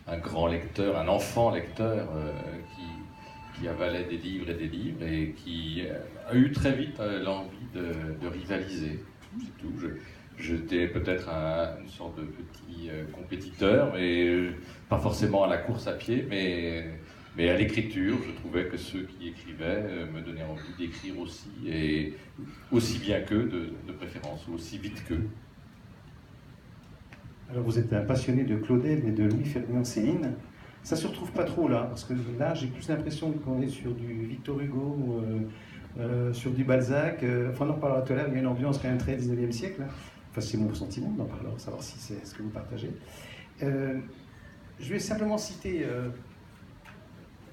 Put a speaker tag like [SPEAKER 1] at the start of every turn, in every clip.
[SPEAKER 1] un grand lecteur, un enfant lecteur qui avalait des livres et qui a eu très vite l'envie de rivaliser. C'est tout. J'étais peut-être une sorte de petit compétiteur, mais pas forcément à la course à pied, mais à l'écriture. Je trouvais que ceux qui écrivaient me donnaient envie d'écrire aussi, et aussi bien qu'eux de préférence, ou aussi vite qu'eux.
[SPEAKER 2] Alors vous êtes un passionné de Claudel et de Louis-Ferdinand Céline. Ça se retrouve pas trop là, parce que là j'ai plus l'impression qu'on est sur du Victor Hugo, sur du Balzac. Enfin on en parlera tout à l'heure, il y a une ambiance quand même très 19e siècle. Hein. Enfin c'est mon sentiment, on en parlera, savoir si c'est ce que vous partagez. Je vais simplement citer,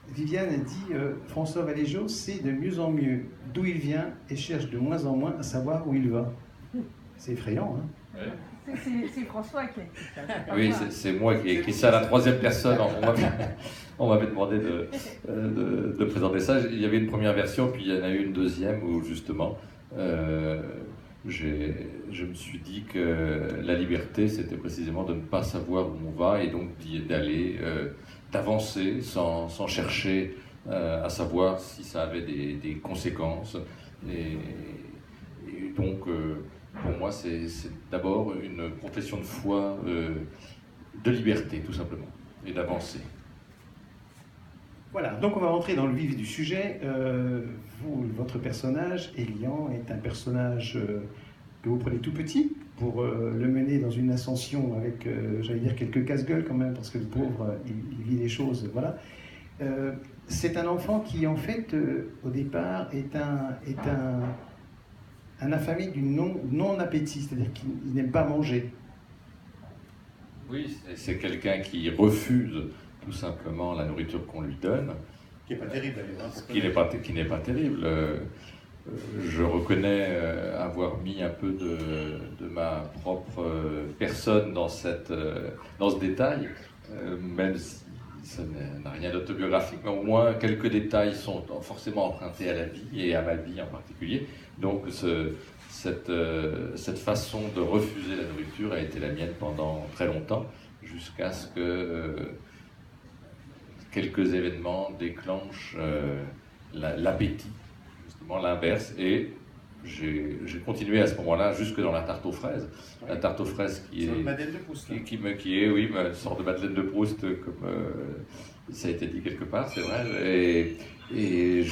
[SPEAKER 2] Viviane dit, François Valéjos sait de mieux en mieux d'où il vient et cherche de moins en moins à savoir où il va. C'est effrayant, hein?
[SPEAKER 1] Ouais.
[SPEAKER 3] C'est François qui a écrit ça.
[SPEAKER 1] Oui, c'est moi qui ai écrit ça à la 3e personne. On m'avait demandé de présenter ça. Il y avait une première version, puis il y en a eu une deuxième où justement je me suis dit que la liberté, c'était précisément de ne pas savoir où on va et donc d'aller, d'avancer sans chercher à savoir si ça avait des conséquences. Et donc, pour moi, c'est d'abord une profession de foi, de liberté, tout simplement, et d'avancer.
[SPEAKER 2] Voilà, donc on va rentrer dans le vif du sujet. Votre personnage, Elian, est un personnage que vous prenez tout petit pour le mener dans une ascension avec, j'allais dire, quelques casse-gueules quand même, parce que le pauvre, il vit les choses, voilà. C'est un enfant qui, en fait, au départ, est un affamé du non-appétit, c'est-à-dire qu'il n'aime pas manger.
[SPEAKER 1] Oui, c'est quelqu'un qui refuse tout simplement la nourriture qu'on lui donne.
[SPEAKER 2] Qui n'est pas terrible, d'ailleurs.
[SPEAKER 1] Qui n'est pas terrible. Je reconnais avoir mis un peu de ma propre personne dans ce détail, même si ça n'a rien d'autobiographique, mais au moins quelques détails sont forcément empruntés à la vie et à ma vie en particulier. Donc cette façon de refuser la nourriture a été la mienne pendant très longtemps, jusqu'à ce que quelques événements déclenchent l'appétit, justement l'inverse, et j'ai continué à ce moment-là jusque dans la tarte aux fraises. La tarte aux fraises qui est
[SPEAKER 2] Madeleine de Proust.
[SPEAKER 1] Qui est, oui, une sorte de Madeleine de Proust, comme ça a été dit quelque part, c'est vrai. Et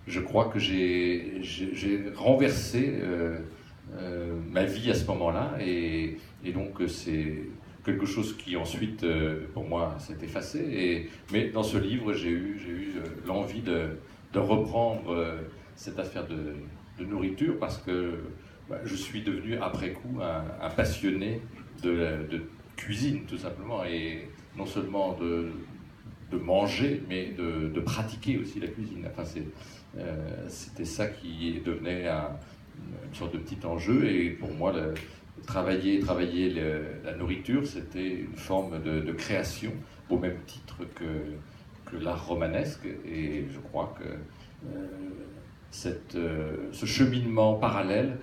[SPEAKER 1] je crois que j'ai renversé ma vie à ce moment-là, et donc c'est quelque chose qui ensuite, pour moi, s'est effacé. Mais dans ce livre, j'ai eu l'envie de reprendre cette affaire de nourriture, parce que je suis devenu après coup un passionné de cuisine, tout simplement, et non seulement de manger, mais de pratiquer aussi la cuisine. Enfin, c'était ça qui devenait une sorte de petit enjeu, et pour moi, travailler la nourriture, c'était une forme de création, au même titre que l'art romanesque, et je crois que ce cheminement parallèle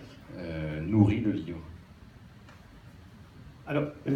[SPEAKER 1] nourrit le livre.
[SPEAKER 2] Alors,